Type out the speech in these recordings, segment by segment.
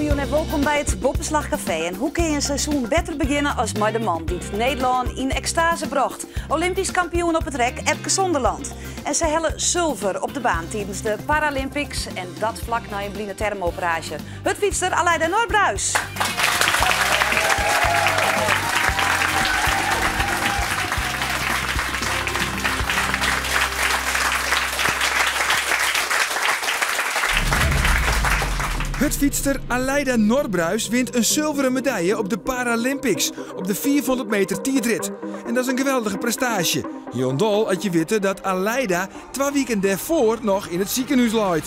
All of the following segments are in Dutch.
kampioen en welkom bij het Boppenslag Café. En hoe kun je een seizoen beter beginnen als maar de man die het Nederland in extase bracht? Olympisch kampioen op het rek, Epke Zonderland. En ze hellen zilver op de baan tijdens de Paralympics. En dat vlak na een blinde thermoperatie. Het fietster Aleida Noordbruis. Het fietster Aleida Noordbruis wint een zilveren medaille op de Paralympics op de 400 meter tijdrit. En dat is een geweldige prestatie. Jondol had je weten dat Aleida 2 weken daarvoor nog in het ziekenhuis lag.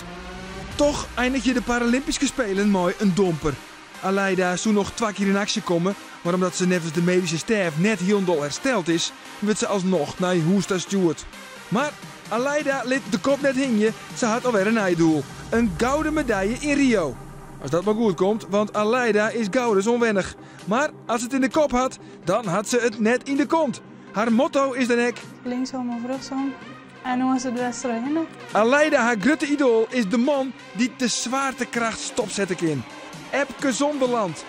Toch eindig je de Paralympische Spelen mooi een domper. Aleida zou nog 2 keer in actie komen, maar omdat ze nevens de medische staf net Jondol hersteld is, werd ze alsnog naar Hoesta stuurd. Maar Aleida liet de kop net hingen, ze had alweer een einddoel. Een gouden medaille in Rio. Als dat maar goed komt, want Aleida is goudens onwennig. Maar als het in de kop had, dan had ze het net in de kont. Haar motto is dan ook: linksom of rechtsom. En hoe is het wedstrijd? Aleida, haar grote idool, is de man die de zwaartekracht stopzetten kan. Epke Zonderland.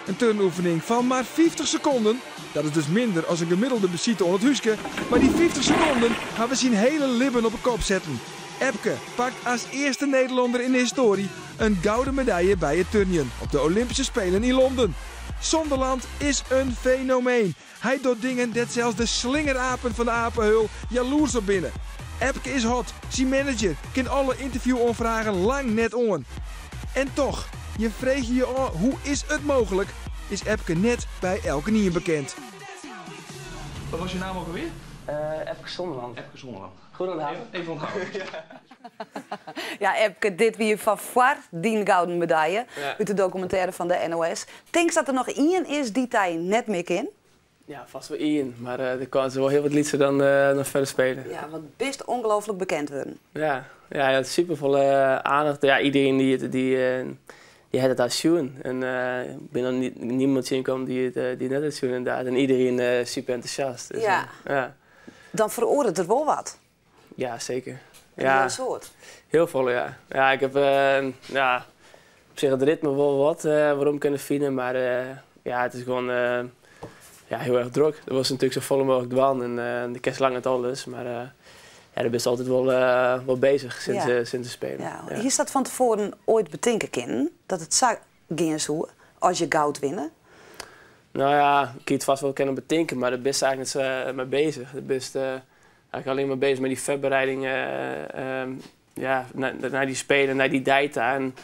Een turnoefening van maar 50 seconden. Dat is dus minder als een gemiddelde besieter onder het huisje. Maar die 50 seconden gaan we zijn hele libben op de kop zetten. Epke pakt als eerste Nederlander in de historie een gouden medaille bij het turnen op de Olympische Spelen in Londen. Zonderland is een fenomeen. Hij doet dingen dat zelfs de slingerapen van de apenheul jaloers op binnen. Epke is hot. Zijn manager kan alle interview-onvragen lang net on. En toch, je vreeg je af, hoe is het mogelijk? Is Epke net bij elke nieuw bekend. Wat was je naam ook alweer? Epke Zonderland. Epke Zonderland. Goed onthouden. Even onthouden. Ja, Epke, dit wie van Var, die gouden medaille. Ja. Uit de documentaire van de NOS. Denk je dat er nog iemand is die hij net meer in? Ja, vast wel Ian. Maar er kan ze wel heel wat liederen dan verder spelen. Ja, want best ongelooflijk bekend worden. Ja, het is supervolle aandacht. Ja, iedereen die heeft het als schoen. En ik ben er niemand zien komen die net het schoen inderdaad. En iedereen super enthousiast. Dus, Ja. Ja. Dan veroordeelt er wel wat. Ja, zeker. Een Ja, heel soort. heel vol, ja. Ja, ik heb op zich het ritme wel wat waarom kunnen vinden. Maar ja, het is gewoon heel erg druk. Er was natuurlijk zo vol mogelijk dwan en de kerst lang het alles. Maar ja, daar ben je altijd wel bezig sinds de Spelen. Ja. Ja. Hier staat van tevoren ooit bedenken in dat het zou gaan zo als je goud winnen. Nou ja, ik kan het vast wel kunnen bedenken, maar daar ben je eigenlijk niet mee bezig. Daar ben je eigenlijk alleen maar bezig met die voorbereiding naar die Spelen, naar die data. En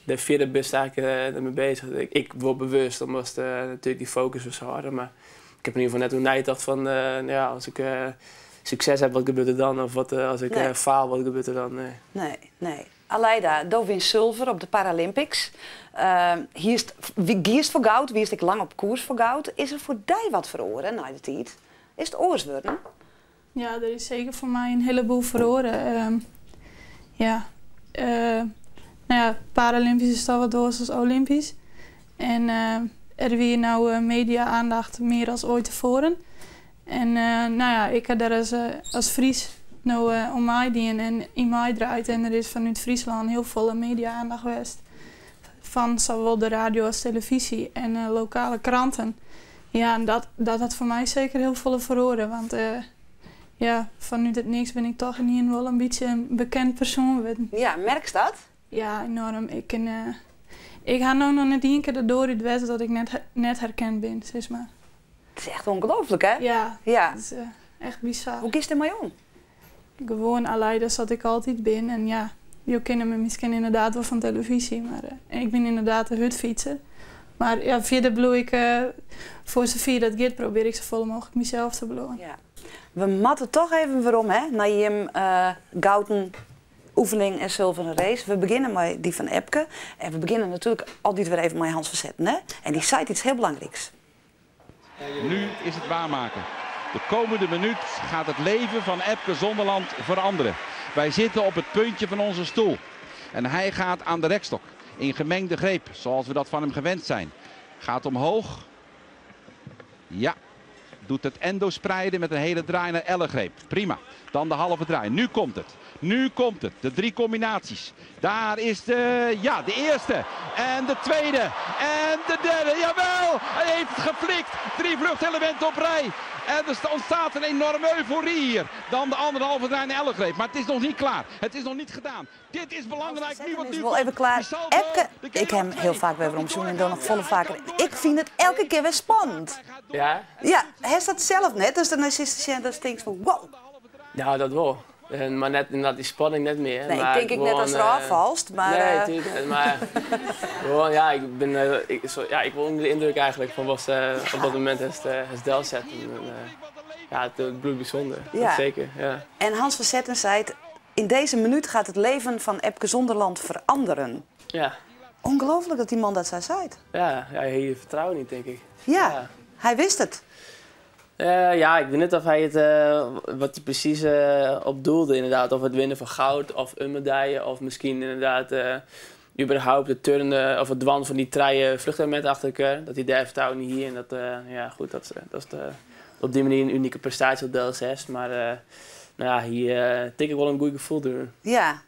daar verder ben je eigenlijk mee bezig. Ik word bewust, dan moest natuurlijk die focus was harder. Maar ik heb in ieder geval net toen nagedacht van, als ik succes heb, wat gebeurt er dan? Of als ik faal, wat gebeurt er dan? Nee. Aleida, daar wint zilver op de Paralympics. Hier is het voor goud, wie is ik lang op koers voor goud. Is er voor die wat verloren na de tijd? Is het oors worden? Ja, er is zeker voor mij een heleboel verloren. Paralympisch is al wat door als Olympisch. En er weer nou media-aandacht meer als ooit tevoren. En ik heb daar als Fries nou om mij dienen en in mij draait. En er is vanuit Friesland heel veel media-aandacht geweest. Van zowel de radio als televisie en lokale kranten. Ja, en dat had voor mij zeker heel veel verloren. Want vanuit het niks ben ik toch in ieder geval een beetje een bekend persoon geworden. Ja, merk je dat? Ja, enorm. Ik ga nou nog net één keer door het west dat ik net herkend ben, zeg maar. Het is echt ongelooflijk, hè? Ja. Het is echt bizar. Hoe kies je ermee om? Gewoon Aleida zat ik altijd binnen. En ja, je kennen me misschien inderdaad wel van televisie. Maar ik ben inderdaad een hutfietser. Maar ja, verder bedoel ik, voor zover dat gaat, probeer ik zo vol mogelijk mezelf te belonen. Ja. We matten toch even waarom, hè? Na je gouden oefening en zilveren race. We beginnen met die van Epke. En we beginnen natuurlijk altijd weer even met Hans Verzetten, hè? En die zei iets heel belangrijks. Nu is het waarmaken. De komende minuut gaat het leven van Epke Zonderland veranderen. Wij zitten op het puntje van onze stoel. En hij gaat aan de rekstok. In gemengde greep, zoals we dat van hem gewend zijn. Gaat omhoog. Ja. Doet het endo spreiden met een hele draai naar ellengreep. Prima. Dan de halve draai. Nu komt het. Nu komt het, de 3 combinaties. Daar is de eerste en de tweede en de derde. Jawel, hij heeft het geflikt. 3 vluchtelementen op rij. En er ontstaat een enorme euforie hier. Dan de anderhalve draai naar Ellegreep. Maar het is nog niet klaar. Het is nog niet gedaan. Dit is belangrijk. Nu wat is nu wel even klaar. Epke, ik heb hem heel vaak bij Romsjoen en dan nog volle vaker. Ik vind het elke keer weer spannend. Ja? Ja, hij is dat zelf net. Dus dan is het dat denkt van wow. Ja, dat wel. Maar net inderdaad die spanning net meer. Nee, maar ik denk net als er afvalst. Maar, nee, natuurlijk niet. Maar gewoon, ja, ik wil onder de indruk eigenlijk van wat op dat moment het del zetten. Ja, het bloed bijzonder. Ja. Dat zeker. Ja. En Hans van Zetten zei het, in deze minuut gaat het leven van Epke Zonderland veranderen. Ja. Ongelooflijk dat die man dat zo zei. Ja, je vertrouwen niet, denk ik. Ja, hij wist het. Ja, ik weet niet of hij het, wat hij precies op doelde inderdaad. Of het winnen van goud of een medaille. Of misschien inderdaad überhaupt het turnen of het dwan van die treien vluchtelementen achter elkaar. Dat hij daar vertrouwen niet hier. En dat, ja goed, dat is op die manier een unieke prestatie op Del 6. Maar nou ja, hier tik ik wel een goed gevoel door. Ja.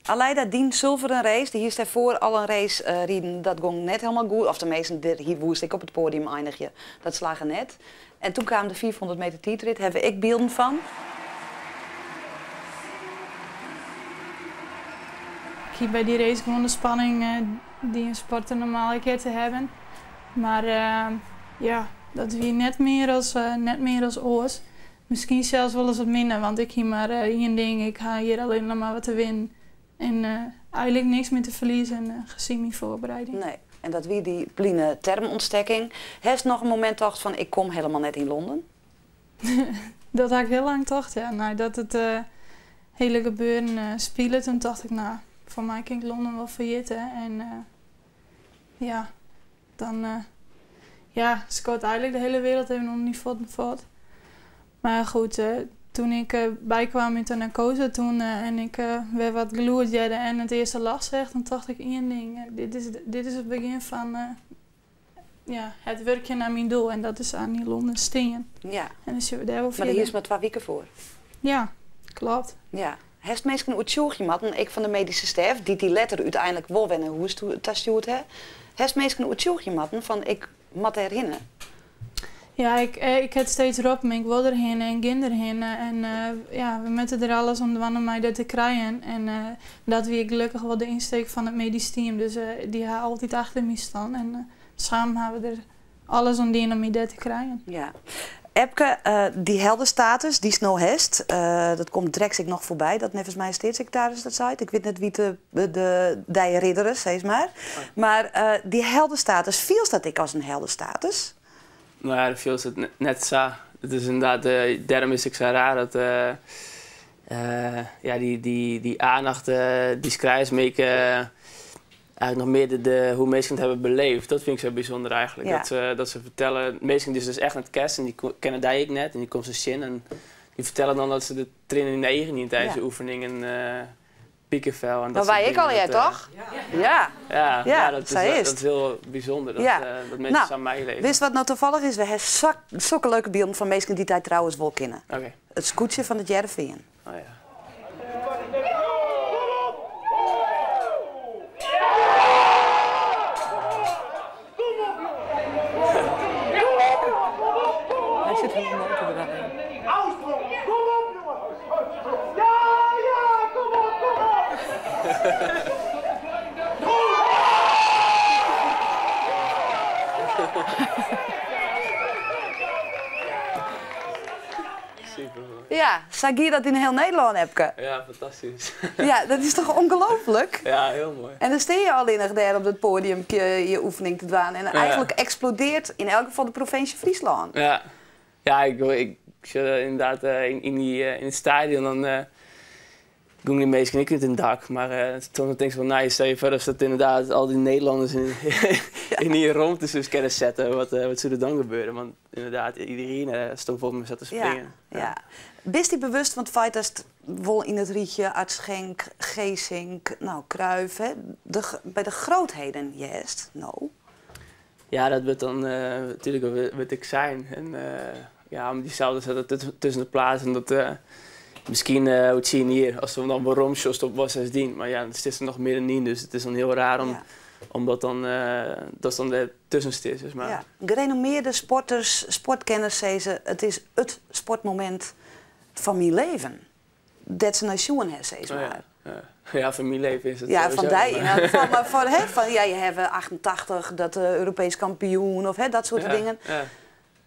Aleida dien zilveren race. Die hier daarvoor al een race rieden. Dat ging net helemaal goed. Of tenminste, hier woest ik op het podium eindig je. Dat slagen net. En toen kwam de 400 meter tijdrit. Hebben ik beelden van. Ik heb bij die race gewoon de spanning die een sporter normaal een keer te hebben. Maar ja, dat weer net meer als oors. Misschien zelfs wel eens wat minder, want ik hier maar één ding. Ik ga hier alleen nog maar wat te winnen. En eigenlijk niks meer te verliezen gezien mijn voorbereiding. Nee. En dat wie die pline termontsteking. Heeft nog een moment dacht van ik kom helemaal net in Londen? Dat had ik heel lang gedacht, ja. Nou, dat het hele gebeuren speelde, toen dacht ik, nou, voor mij kan ik Londen wel vergeten. En ja, dan scoort eigenlijk de hele wereld even nog niet voort. Maar goed, toen ik bijkwam in de narcose en ik weer wat geloerd en het eerste lach zegt, dan dacht ik één ding. Dit is het begin van het werkje naar mijn doel. En dat is aan die Londen stingen. Ja. En dus daar wel maar hier is maar 2 weken voor. Ja, klopt. Ja. Heeft mensen een uitzoekje matten, ik van de medische staf, die letter uiteindelijk wel wennen hoe het stuurt hè. Heeft mensen een uitzoekje matten van ik mat herinneren. Ja, ik heb steeds erop, maar ik wil erheen en ging erheen. En we moeten er alles om om mij dat te krijgen. En dat wie gelukkig wel de insteek van het medisch team. Dus die hebben altijd achter me staan. En samen hebben we er alles om mij dat te krijgen. Ja. Epke, die heldenstatus, die snel heeft, dat komt direct nog voorbij. Dat nevens mij staatssecretaris dat zei. Ik weet net wie de ridder is, zeg maar. Maar die heldenstatus, viel dat ik als een heldenstatus? Nou ja, dat viel het net zo. Het is inderdaad, daarom is het zo raar dat die aandacht die schrijvers eigenlijk nog meer hoe mensen het hebben beleefd. Dat vind ik zo bijzonder eigenlijk. Ja. Dat ze vertellen, mensen die dus echt net kerst en die kennen die ik net en die komt ze zin en die vertellen dan dat ze de trainen in 9 niet tijdens de oefeningen piekenvel. Maar wij ik al, jij toch? Ja. Dat is heel bijzonder dat mensen aan mij leven. Wist wat nou toevallig is? We hebben zulke leuke beelden van mensen die tijd trouwens wel kennen. Okay. Het scootje van het Jereveen. Oh ja. Hij zit helemaal motor erbij. Super. Ja, zag je dat in heel Nederland, Epke? Ja, fantastisch. Ja, dat is toch ongelooflijk? Ja, heel mooi. En dan sta je alleen daar op het podium je oefening te doen. En eigenlijk explodeert in elk geval de provincie Friesland. Ja, ik zit inderdaad in het stadion dan ging die meesten niet in het dak. Maar toen denk ik van, nou, stel je voor als dat inderdaad al die Nederlanders in die rondtes kunnen zetten, wat zou er dan gebeuren? Want inderdaad, iedereen stond voor me zat te springen. Ja. Bist je bewust van het feit dat het wel in het rietje, Artschenk, Geesink, Cruijff, hè, bij de grootheden juist, Ja, dat wordt dan natuurlijk wat ik zijn. En om diezelfde zetten tussen de plaatsen, dat misschien hoe het zien hier, als we dan waarom op was als dien. Maar ja, het is er nog meer dan 9, dus het is dan heel raar om dat dan, dat is dan de tussenste. Dus maar. Ja. Gerenommeerde sporters, sportkenners zeggen ze, het is het sportmoment van mijn leven. Dat ze naar Sjoen hebben, zeg maar. Ja, van mijn leven is het ja, sowieso. Van die in elk geval, maar van je hebt 88, dat Europees kampioen of dat soort dingen.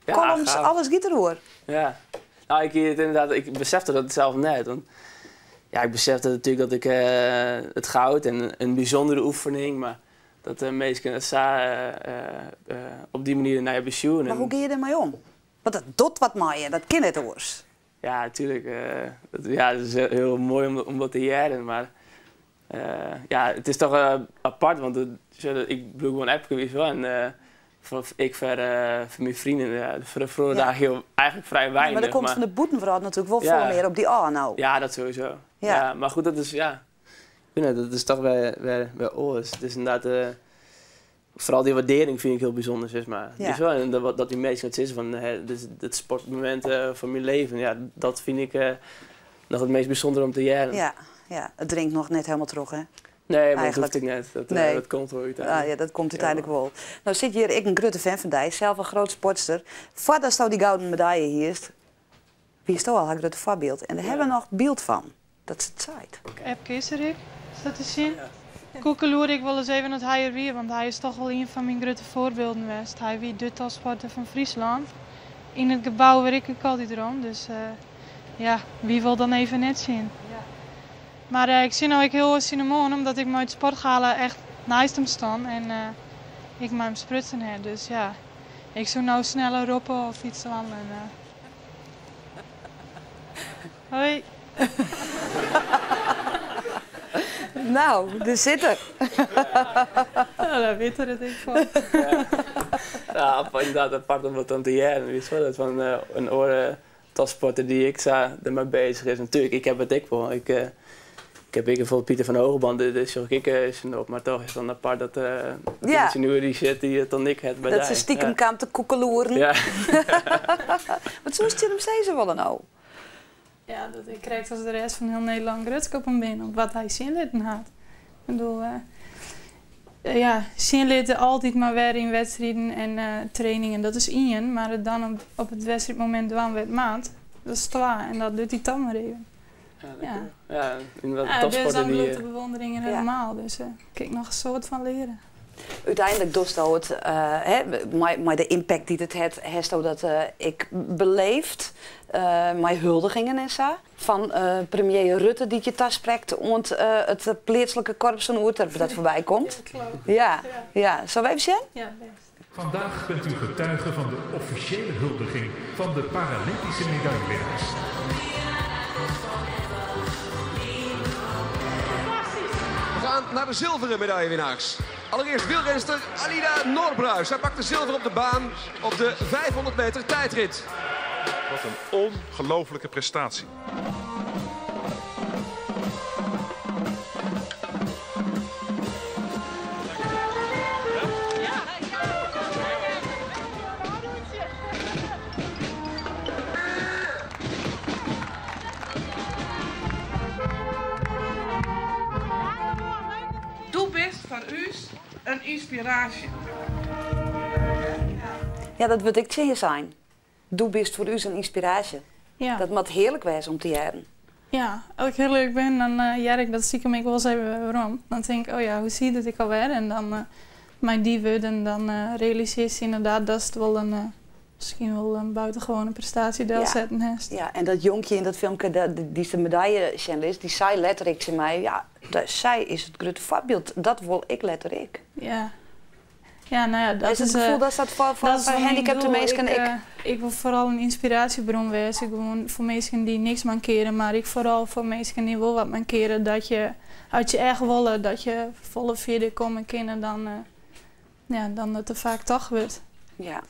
Ja, Columns, alles giet erdoor. Ja, nou, ik besefte dat zelf net. Want, ja, ik besefte natuurlijk dat ik het goud en een bijzondere oefening, maar dat de meesten op die manier naar je pensioen. Maar hoe ga je ermee om? Want dat doet wat maaien, dat kan het hoors. Ja, natuurlijk. Het is heel mooi om dat te jaren, maar ja, het is toch apart, want ik bedoel gewoon appje wel en ik voor mijn vrienden voor daar heel eigenlijk vrij weinig. Maar dat komt van de boetenvrouw natuurlijk wel veel meer op die nou. Ja, dat sowieso. Ja, maar goed, dat is dat is toch weer oors. Het is inderdaad vooral die waardering vind ik heel bijzonder, zeg maar. Ja. Dus wel, en dat die mensen het zitten van het sportmoment van mijn leven, ja, dat vind ik nog het meest bijzonder om te jaren. Ja, het drinkt nog net helemaal terug, hè? Nee, maar dat hoeft ik net. Dat komt wel uiteindelijk. Ja, dat komt uiteindelijk wel. Nou zit hier, ik een grote fan van die, zelf een groot sportster. Voordat je die gouden medaille hier is, wie is toch al een grote voorbeeld. En daar hebben we nog beeld van. Dat is het site. Ep Keeserik, is dat te zien? Koekeloer, ik wil eens even het hij er weer, want hij is toch wel een van mijn grote voorbeelden geweest. Hij wie de topsporter van Friesland. In het gebouw waar ik altijd rond, dus ja, wie wil dan even net zien. Ja. Maar ik zie nou ik heel cinnamon, omdat ik met het sportgala echt naast hem sta en ik met hem sprutsen heb. Dus ja, ik zou nou sneller roepen of iets wandelen. Hoi. Nou, de zitter. Ja, daar weet er het ik van. Ja, inderdaad, apart om dat dan te jaren. Weet je wel, dat van een oren topsporter die ik ermee bezig is. Natuurlijk, ik heb het ik wel. Ik heb bijvoorbeeld Pieter van Hogeband, dus zoek ik op, maar toch is het dan apart dat mensen nu die shit die het dan ik heb bij dat ze stiekem kwam te koekeloeren. Ja. Wat zo is het hem steeds wel nou? Ja, dat ik krijg als de rest van heel Nederland grutsk op hem binnen, op wat hij zinlitten had. Ik bedoel, ja, zinlitten altijd maar weer in wedstrijden en trainingen, dat is één, maar het dan op het wedstrijdmoment doen werd maand, dat is 2 en dat doet hij dan maar even. Ja, inderdaad, dus dan bloedt de bewondering helemaal, dus kijk nog een soort van leren. Uiteindelijk doet het, maar de impact die het heeft, dat ik beleefd, mijn huldigingen en zo. Van premier Rutte die je tas spreekt, want het plaatselijke korps en oerterp dat voorbij komt. Ja. Zullen we even zien? Ja, best. Vandaag bent u getuige van de officiële huldiging van de Paralympische medaillewinnaars. We gaan naar de zilveren medaillewinnaars. Allereerst wielrenster Alida Noorbruis. Zij pakte zilver op de baan op de 500 meter tijdrit. Wat een ongelofelijke prestatie. Du bist voor u een inspiratie. Ja, dat wil ik tegen zijn. Du bist voor u een inspiratie. Ja. Dat moet heerlijk wezen om te jaren. Ja, als ik heel leuk ben, dan ik dat stiekem ik wel eens even waarom. Dan denk ik, oh ja, hoe zie je dat ik alweer? En dan mijn die en dan realiseer je inderdaad dat het wel een, misschien wel een buitengewone prestatie zetten heeft. Ja, en dat jonkje in dat filmpje, die de medaille-journalist, die zei letterlijk tegen mij, ja, zij is het grote voorbeeld. Dat wil ik letterlijk. Ja. Ja, nou ja, dat is het gevoel dat voor gehandicapte mensen. Ik wil vooral een inspiratiebron wezen. Gewoon voor mensen die niks mankeren, maar ik vooral voor mensen die wel wat mankeren. Dat je uit je echt willen, dat je volle verder komen kunnen dan dat er vaak toch wordt. Ja.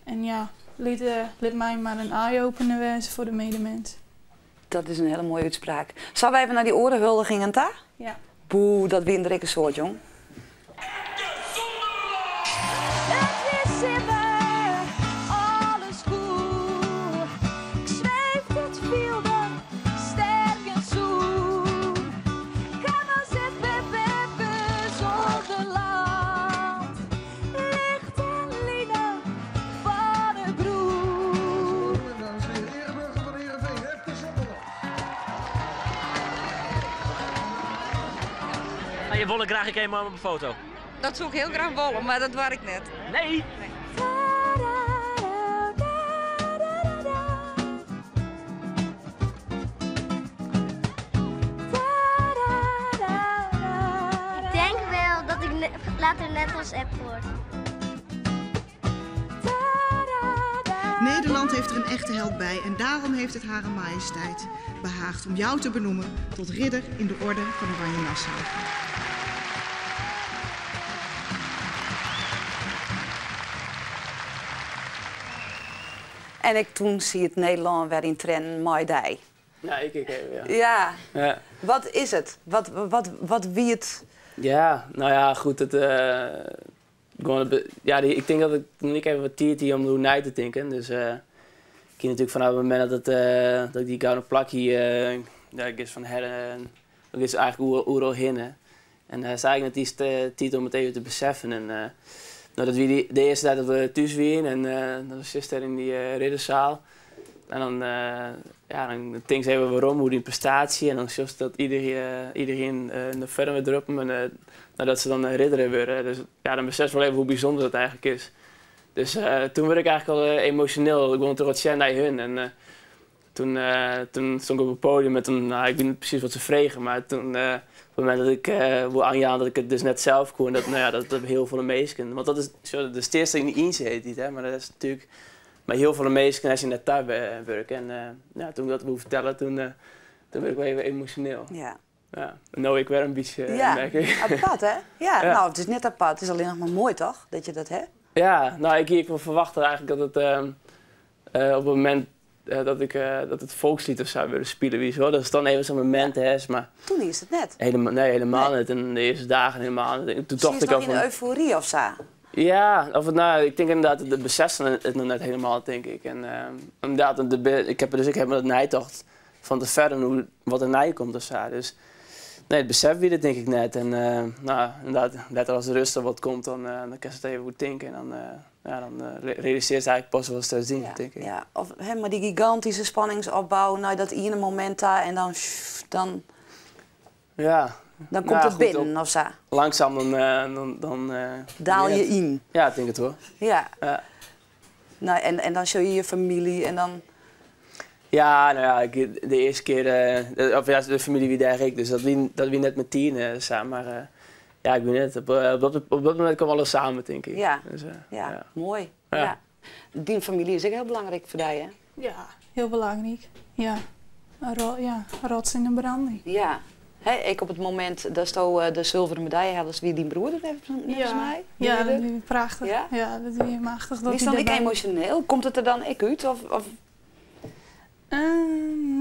En ja, liet mij maar een eye-opener wezen voor de medemens. Dat is een hele mooie uitspraak. Zullen we even naar die orenhuldigingen daar? Ja. Boe, dat winder ik een soort, jong. wil ik graag een keer op een foto. Dat zou ik heel graag willen, maar dat waar ik net. Nee. Ik denk wel dat ik later net als App word. Nederland heeft er een echte held bij en daarom heeft het Hare Majesteit behaagd om jou te benoemen tot ridder in de orde van Oranje Nassau. En ik toen zie het Nederland weer in tren Maidij. Ja, ik even, Ja. Wat is het? Wat wie het? Ja, nou ja, goed. Het, ik denk dat ik even wat tijd om hoe na te denken. Dus ik ging natuurlijk vanaf het moment dat ik die gouden plak hier, ik is van herren, dat is eigenlijk oeral hinnen. En zei ik net die tijd om het even te beseffen. En dat we de eerste tijd dat we thuis waren en dan zit er in die ridderzaal. En dan denk ze even waarom, hoe die prestatie. En dan zie je dat iedereen de verder druppen en nadat ze dan ridderen worden. Dus ja, dan besef je wel even hoe bijzonder dat eigenlijk is. Dus toen werd ik eigenlijk al emotioneel. Ik wilde toch wat zien naar hun. En toen stond ik op het podium en toen, ik weet niet precies wat ze vregen, maar toen, op het moment dat ik wil aanjagen dat ik het dus net zelf kon, dat heel veel mensen. Want dat is de eerste in de inzet, hè, maar dat is natuurlijk maar heel veel mensen als je net daar werkt. En toen ik dat wil vertellen, toen werd ik wel even emotioneel. Ja. Ja. Nou, ik werd een beetje, merk ik. Apart hè? Ja, nou het is net apart, het is alleen nog maar mooi toch, dat je dat hebt? Ja, nou ik verwachtte eigenlijk dat het op het moment dat het volkslied of zou willen spelen, wie zo. Dat is dan even zo'n moment, hè. Maar toen is het net. Helemaal niet. En de eerste dagen helemaal niet. Toen dacht ik nog in euforie of zo? Ja, ik denk inderdaad, de beseffen het nog net helemaal, denk ik. En inderdaad, ik heb me dat nijtocht van te verder wat er nij komt of zo. Dus nee, het besef wie dat denk ik net. En inderdaad, net als de rust er wat komt, dan kan je het even goed denken. En dan realiseert ze eigenlijk pas wel steeds dingen, denk ik. Ja, maar die gigantische spanningsopbouw, nou dat ene moment daar en dan ja. Dan komt het binnen of zo. Langzaam dan daal je in. Ja, ik denk het wel. Ja. Nou, en dan show je je familie en dan. Ja, nou ja, de eerste keer, de familie wie daar ik, dus dat wie net met 10 samen, maar ja, ik weet niet, op dat moment kwam alles samen, denk ik. Ja, dus, ja. Mooi. Ja. Die familie is ook heel belangrijk voor jou, hè? Ja, heel belangrijk. Ja, rots in de branding. Ja. Ik op het moment dat de zilveren medaille had, wie die broer dat heeft, volgens mij. Ja, dat is prachtig. Ja, dat is machtig. Is dan niet emotioneel? Komt het er dan ik uit? Of?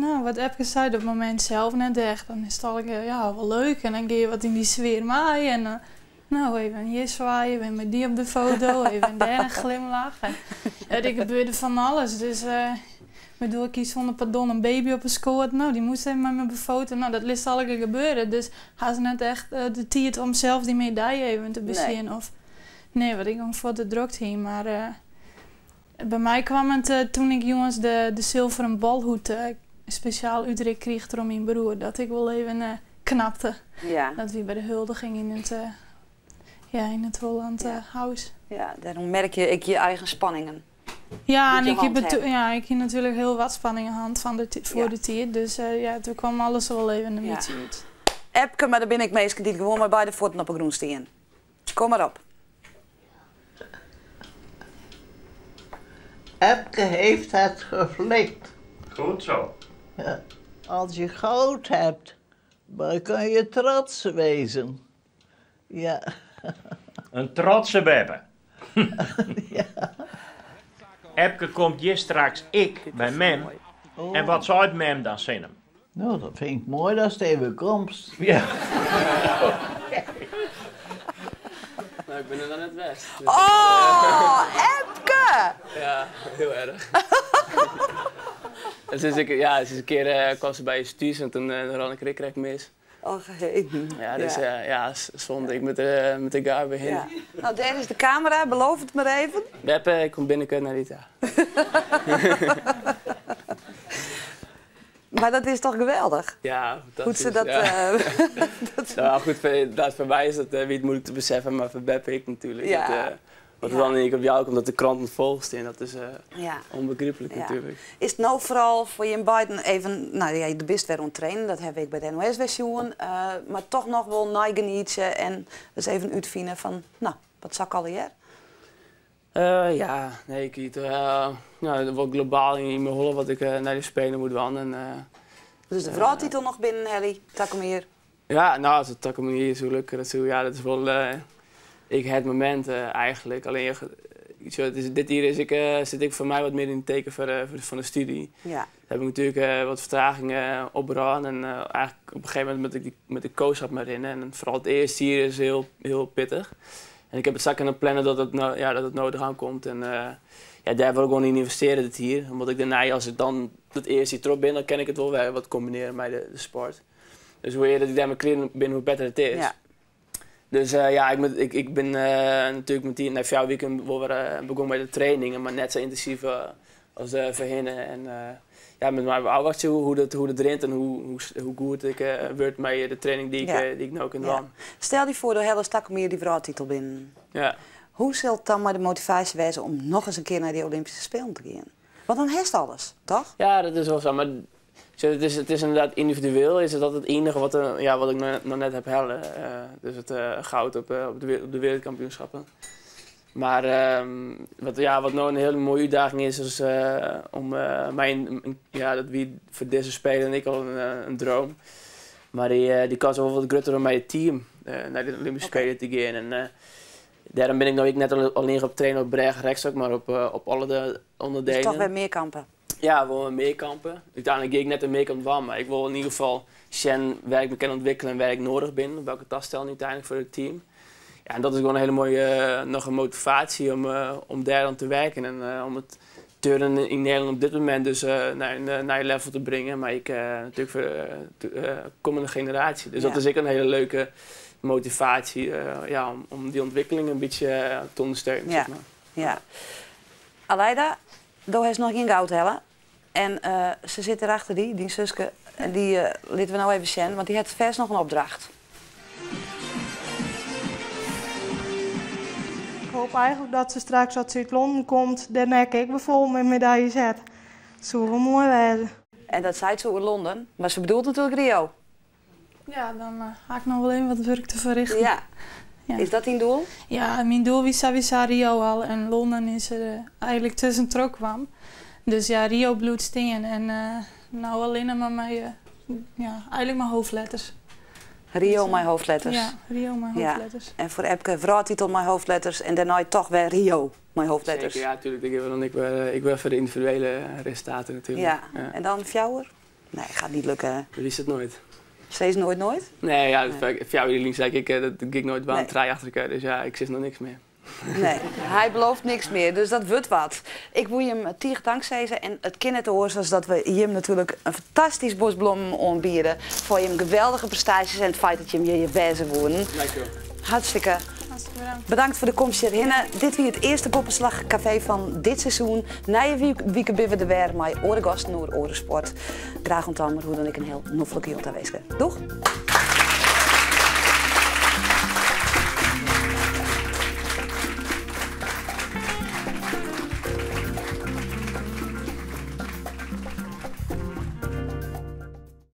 Nou, wat heb ik gezegd op het moment zelf net echt. Dan is het al wel leuk en dan ga je wat in die sfeer maaien. En nou, even hier zwaaien, even met die op de foto, even daar een glimlach. En er gebeurde van alles, dus ik kies van een baby op een scoot. Nou, die moest even met me befoten. Nou, dat ligt al gebeuren. Dus gaan ze net echt de tijd om zelf die medaille even te bezien. Nee. Nee, wat ik voor de druk heen. Maar bij mij kwam het toen ik jongens de zilveren balhoed speciaal Utrecht kreeg door mijn broer. Dat ik wel even knapte. Ja. Dat we bij de huldiging in het Holland House. Ja, daarom merk je je eigen spanningen. Ja, en ik heb natuurlijk heel wat spanning aan de hand voor de tijd. Dus toen kwam alles wel even een beetje uit. Epke, maar daar ben ik meestal die gewoon maar bij de voeten op een groen steen. Kom maar op. Epke heeft het geflikt. Goed zo. Ja, als je goud hebt, dan kan je trots wezen. Ja. Een trotse bebbe. Ja. Epke komt hier straks bij Mem. Oh. En wat zou het Mem dan zinnen? Nou, dat vind ik mooi dat het even komt. Ja. Nou, ik ben er dan net weg. Dus oh, Epke! Ja, heel erg. Dus een keer kwam ze bij je stuurs en toen ran ik recht mis. Oh, geheen. Ja, dus zonde ik met de gaar weer heen. Ja. Nou, daar is de camera, beloof het maar even. Beppe, ik kom binnenkort naar Rita. Maar dat is toch geweldig? Ja, Hoe ze dat... Ja. Nou goed, voor mij is het weer moeilijk te beseffen, maar voor Beppe ik natuurlijk. Ja. Wat er dan in op jou komt, dat de krant het volgt in, dat is onbegrijpelijk natuurlijk. Is het nou vooral voor je beiden even, nou ja, de best weer trainen, dat heb ik bij de NOS weer zien, maar toch nog wel nagenieten en dus even uitvinden van, nou, wat zag ik alweer? Ja, nee, ik weet wel globaal in mijn hollen wat ik naar die Spelen moet wandelen. Dus de vrouwtitel nog binnen, Helly, Takamir? Ja, nou, als het Takamir is lukken, dat is wel het moment eigenlijk. Alleen dit hier zit ik voor mij wat meer in het teken van de studie. Ja. Dan heb ik natuurlijk wat vertragingen opgedaan en eigenlijk op een gegeven moment met de coach had me erin. En vooral het eerste hier is heel pittig. En ik heb het straks aan het plannen dat het nodig aankomt. En daar wil ik gewoon in investeren dit hier. Omdat ik daarna, als ik dan het eerste hier erop ben, dan kan ik het wel weer wat combineren met de sport. Dus hoe eerder ik daar mijn kleren ben, hoe beter het is. Ja. Dus ik ben natuurlijk met die na 4 weken wel weer begonnen met de trainingen, maar net zo intensief als voorheen. En met mijn ouders hoe het rent en hoe goed ik word met de training die ik nou kan doen. Stel je voor, de hele Takamir die vrouwtitel binnen. Ja. Hoe zal het dan maar de motivatie wezen om nog eens een keer naar die Olympische Spelen te gaan? Want dan heeft alles, toch? Ja, dat is wel zo. Maar het is inderdaad individueel, is dat het enige wat ik nog net heb hellen. Dus het goud op de wereldkampioenschappen. Maar wat nou een hele mooie uitdaging is om dat wie voor deze Spelen en ik al een droom. Maar die kans wel wat groter om mijn team naar de Olympische Spelen te gaan. En daarom ben ik nou net alleen op trainen op Breg rechtstok, maar op alle de onderdelen. Dus toch weer meer kampen? Ja, we willen meer kampen. Uiteindelijk ga ik net een meekamp van, maar ik wil in ieder geval zien waar ik me kan ontwikkelen en waar ik nodig ben. Op welke tas stel nu uiteindelijk voor het team. Ja, en dat is gewoon een hele mooie nog een motivatie om daar aan te werken en om het turnen in Nederland op dit moment dus naar je level te brengen. Maar ik natuurlijk voor de komende generatie. Dus dat is ook een hele leuke motivatie om die ontwikkeling een beetje te ondersteunen. Ja. Zeg maar. Ja. Aleida, daar heeft nog geen goud hellen. En ze zit erachter die zuske. En die laten we nou even zien, want die heeft vers nog een opdracht. Ik hoop eigenlijk dat ze straks als ze uit Londen komt, daarna ik bijvoorbeeld met medaille zet. Dat zou wel mooi wezen. En dat zei ze in Londen, maar ze bedoelt natuurlijk Rio. Ja, dan ga ik nog wel even wat werk te verrichten. Ja. Is dat je doel? Ja, mijn doel is sowieso Rio al en Londen is er eigenlijk tussen trok kwam. Dus ja, Rio bloedt steen en nou alleen maar eigenlijk mijn hoofdletters. Rio mijn hoofdletters? Ja, Rio mijn hoofdletters. Ja. En voor Epke vrouwtitel mijn hoofdletters en daarna toch weer Rio mijn hoofdletters. Zeker, ja, natuurlijk. Ik ben voor de individuele resultaten natuurlijk. Ja. En dan fjouwer? Nee, gaat niet lukken. Wie is het nooit? Steeds nooit? Nee, ja, fjouwer zei ik, dat ging nooit wel een trein achter elkaar, dus ja, ik zit nog niks meer. Nee, hij belooft niks meer, dus dat wordt wat. Ik wil je hem tieg dankzeggen en het kind te horen zoals dat we hem natuurlijk een fantastisch bos bloemen aanbieden voor je geweldige prestaties en het feit dat je hem je wijzen worden. Dankjewel. Hartstikke bedankt voor de komst hierheen. Dit was het eerste Poppenslagcafé van dit seizoen. Na je week ben we er weer met oren gasten over orensport. Graag onthouden hoe dan ik een heel noffelijke jont aanwezig. Doeg!